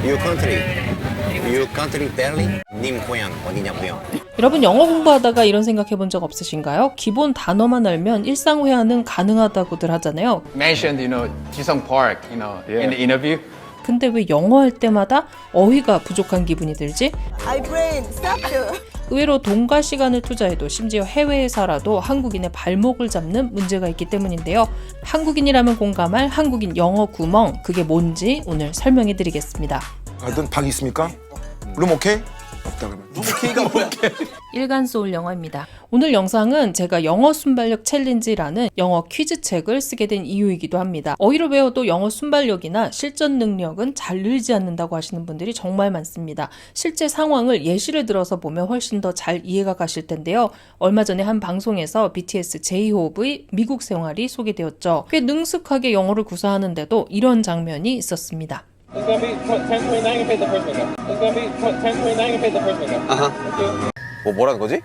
Your country. Your country Delhi. 님 고향 어디냐고요? 여러분 영어 공부하다가 이런 생각해 본 적 없으신가요? 기본 단어만 알면 일상 회화는 가능하다고들 하잖아요. Mentioned, Jisung Park, in the interview. 근데 왜 영어 할 때마다 어휘가 부족한 기분이 들지? I brain, stop you. 의외로 돈과 시간을 투자해도 심지어 해외에 살아도 한국인의 발목을 잡는 문제가 있기 때문인데요. 한국인이라면 공감할 한국인 영어 구멍, 그게 뭔지 오늘 설명해 드리겠습니다. 가든 방 있습니까? 룸 오케이? 없다 그러면. 일간 소울 영어입니다. 오늘 영상은 제가 영어 순발력 챌린지라는 영어 퀴즈 책을 쓰게 된 이유이기도 합니다. 어휘를 배워도 영어 순발력이나 실전 능력은 잘 늘지 않는다고 하시는 분들이 정말 많습니다. 실제 상황을 예시를 들어서 보면 훨씬 더 잘 이해가 가실 텐데요. 얼마 전에 한 방송에서 BTS J-Hope의 미국 생활이 소개되었죠. 꽤 능숙하게 영어를 구사하는데도 이런 장면이 있었습니다. It's gonna be 10:29 and pay the first window. It's gonna be 10:29 and pay the first window. 뭐라는 거지?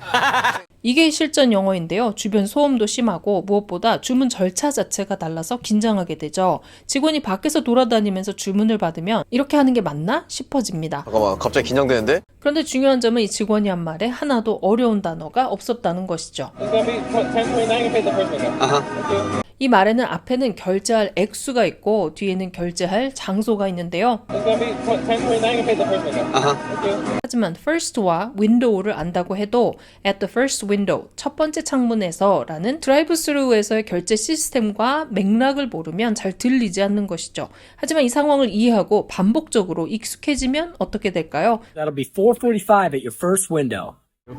이게 실전 영어인데요. 주변 소음도 심하고 무엇보다 주문 절차 자체가 달라서 긴장하게 되죠. 직원이 밖에서 돌아다니면서 주문을 받으면 이렇게 하는 게 맞나 싶어집니다. 잠깐만, 갑자기 긴장되는데? 그런데 중요한 점은 이 직원이 한 말에 하나도 어려운 단어가 없었다는 것이죠. It's gonna be 10:29 and pay the first window. 이 말에는 앞에는 결제할 액수가 있고 뒤에는 결제할 장소가 있는데요. It's gonna be 10:29 and pay the first window. 하지만 first와 window를 안다고 해도 at the first window, 첫 번째 창문에서 라는 드라이브 스루에서의 결제 시스템과 맥락을 모르면 잘 들리지 않는 것이죠. 하지만 이 상황을 이해하고 반복적으로 익숙해지면 어떻게 될까요? That'll be 4:45 at your first window.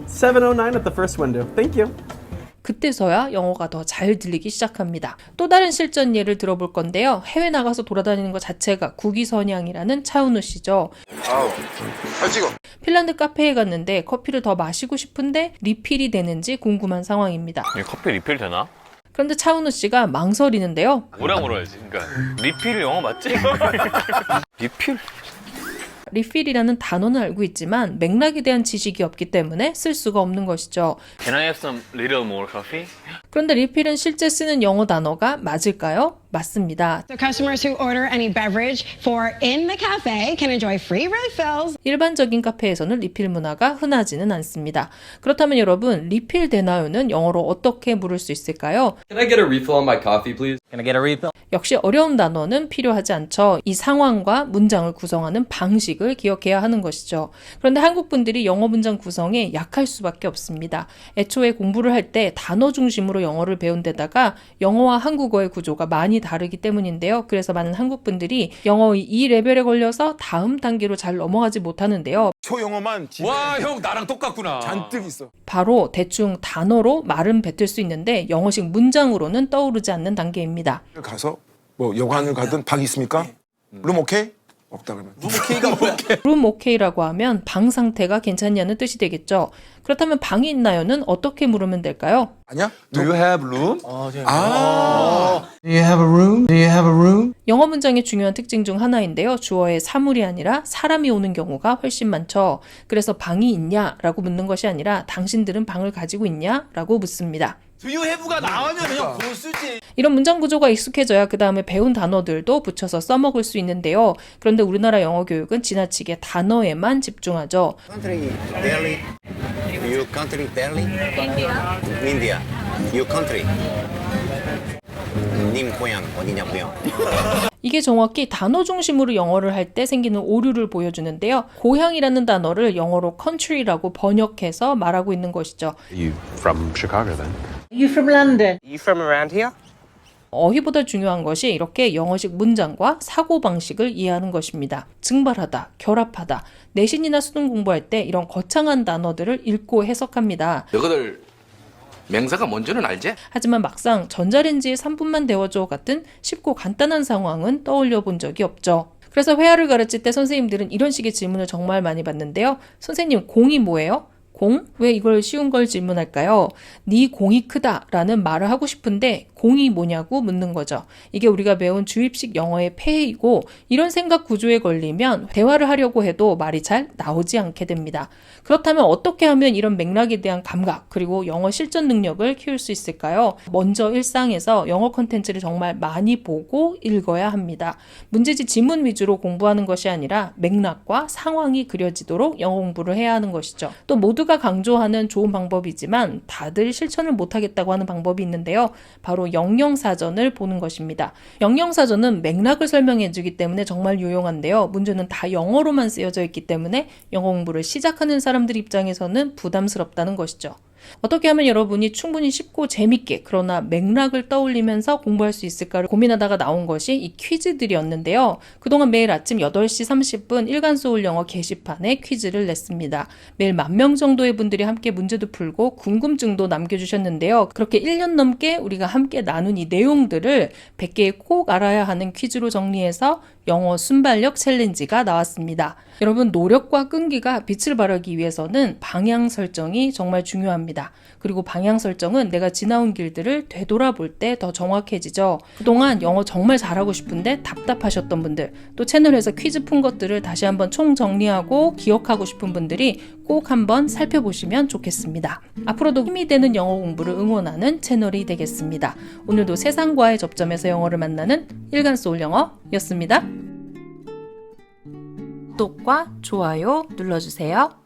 7:09 at the first window. Thank you. 그때서야 영어가 더 잘 들리기 시작합니다. 또 다른 실전 예를 들어볼 건데요. 해외 나가서 돌아다니는 것 자체가 국위선양이라는 차은우 씨죠. 핀란드 카페에 갔는데 커피를 더 마시고 싶은데 리필이 되는지 궁금한 상황입니다. 커피 리필 되나? 그런데 차은우 씨가 망설이는데요. 뭐라 물어야지. 그러니까 리필 영어 맞지? 리필? 리필이라는 단어는 알고 있지만 맥락에 대한 지식이 없기 때문에 쓸 수가 없는 것이죠. Can I have some little more coffee? 그런데 리필은 실제 쓰는 영어 단어가 맞을까요? 맞습니다. So customers who order any beverage for in the cafe can enjoy free refills. 일반적인 카페에서는 리필 문화가 흔하지는 않습니다. 그렇다면 여러분, 리필 되나요는 영어로 어떻게 물을 수 있을까요? Can I get a refill on my coffee, please? Can I get a refill? 역시 어려운 단어는 필요하지 않죠. 이 상황과 문장을 구성하는 방식을 기억해야 하는 것이죠. 그런데 한국 분들이 영어 문장 구성에 약할 수밖에 없습니다. 애초에 공부를 할 때 단어 중심으로 영어를 배운 데다가 영어와 한국어의 구조가 많이 다르기 때문인데요. 그래서 많은 한국 분들이 영어의 이 레벨에 걸려서 다음 단계로 잘 넘어가지 못하는데요. 초영어만 와, 형 나랑 똑같구나. 잔뜩 있어. 바로 대충 단어로 말은 뱉을 수 있는데 영어식 문장으로는 떠오르지 않는 단계입니다. 가서 뭐 여관을 가든 방 있습니까? 룸 오케이? 없다 그러면. 룸 오케이라고 하면 방 상태가 괜찮냐는 뜻이 되겠죠. 그렇다면 방이 있나요는 어떻게 물으면 될까요? 아니야? Do you have room? 아. Do you have a room? Do you have a room? 영어 문장의 중요한 특징 중 하나인데요. 주어의 사물이 아니라 사람이 오는 경우가 훨씬 많죠. 그래서 방이 있냐라고 묻는 것이 아니라 당신들은 방을 가지고 있냐라고 묻습니다. Do you have가 나오면 그냥 그거 쓰지. 이런 문장 구조가 익숙해져야 그 다음에 배운 단어들도 붙여서 써먹을 수 있는데요. 그런데 우리나라 영어 교육은 지나치게 단어에만 집중하죠. Country Delhi. Your country Delhi. India. Your country. 님 고향 어디냐고요? 이게 정확히 단어 중심으로 영어를 할 때 생기는 오류를 보여주는데요. 고향이라는 단어를 영어로 country라고 번역해서 말하고 있는 것이죠. You from Chicago then? You from London? You from around here? 어휘보다 중요한 것이 이렇게 영어식 문장과 사고방식을 이해하는 것입니다. 증발하다, 결합하다, 내신이나 수능 공부할 때 이런 거창한 단어들을 읽고 해석합니다. 너희들 맹사가 뭔지는 알지? 하지만 막상 전자레인지에 3분만 데워줘 같은 쉽고 간단한 상황은 떠올려 본 적이 없죠. 그래서 회화를 가르칠 때 선생님들은 이런 식의 질문을 정말 많이 받는데요. 선생님, 공이 뭐예요? 공? 왜 이걸 쉬운 걸 질문할까요? 네 공이 크다 라는 말을 하고 싶은데 공이 뭐냐고 묻는 거죠. 이게 우리가 배운 주입식 영어의 폐해이고 이런 생각 구조에 걸리면 대화를 하려고 해도 말이 잘 나오지 않게 됩니다. 그렇다면 어떻게 하면 이런 맥락에 대한 감각 그리고 영어 실전 능력을 키울 수 있을까요? 먼저 일상에서 영어 콘텐츠를 정말 많이 보고 읽어야 합니다. 문제지 지문 위주로 공부하는 것이 아니라 맥락과 상황이 그려지도록 영어 공부를 해야 하는 것이죠. 또 모두가 강조하는 좋은 방법이지만 다들 실천을 못하겠다고 하는 방법이 있는데요. 바로 영영사전을 보는 것입니다. 영영사전은 맥락을 설명해주기 때문에 정말 유용한데요. 문제는 다 영어로만 쓰여져 있기 때문에 영어 공부를 시작하는 사람들 입장에서는 부담스럽다는 것이죠. 어떻게 하면 여러분이 충분히 쉽고 재밌게 그러나 맥락을 떠올리면서 공부할 수 있을까를 고민하다가 나온 것이 이 퀴즈들이었는데요. 그동안 매일 아침 8시 30분 일간소울 영어 게시판에 퀴즈를 냈습니다. 매일 10,000명 정도의 분들이 함께 문제도 풀고 궁금증도 남겨주셨는데요. 그렇게 1년 넘게 우리가 함께 나눈 이 내용들을 100개의 꼭 알아야 하는 퀴즈로 정리해서 영어 순발력 챌린지가 나왔습니다. 여러분, 노력과 끈기가 빛을 발하기 위해서는 방향 설정이 정말 중요합니다. 그리고 방향 설정은 내가 지나온 길들을 되돌아볼 때 더 정확해지죠. 그동안 영어 정말 잘하고 싶은데 답답하셨던 분들, 또 채널에서 퀴즈 푼 것들을 다시 한번 총정리하고 기억하고 싶은 분들이 꼭 한번 살펴보시면 좋겠습니다. 앞으로도 힘이 되는 영어 공부를 응원하는 채널이 되겠습니다. 오늘도 세상과의 접점에서 영어를 만나는 일간소울 영어였습니다. 구독과 좋아요 눌러주세요.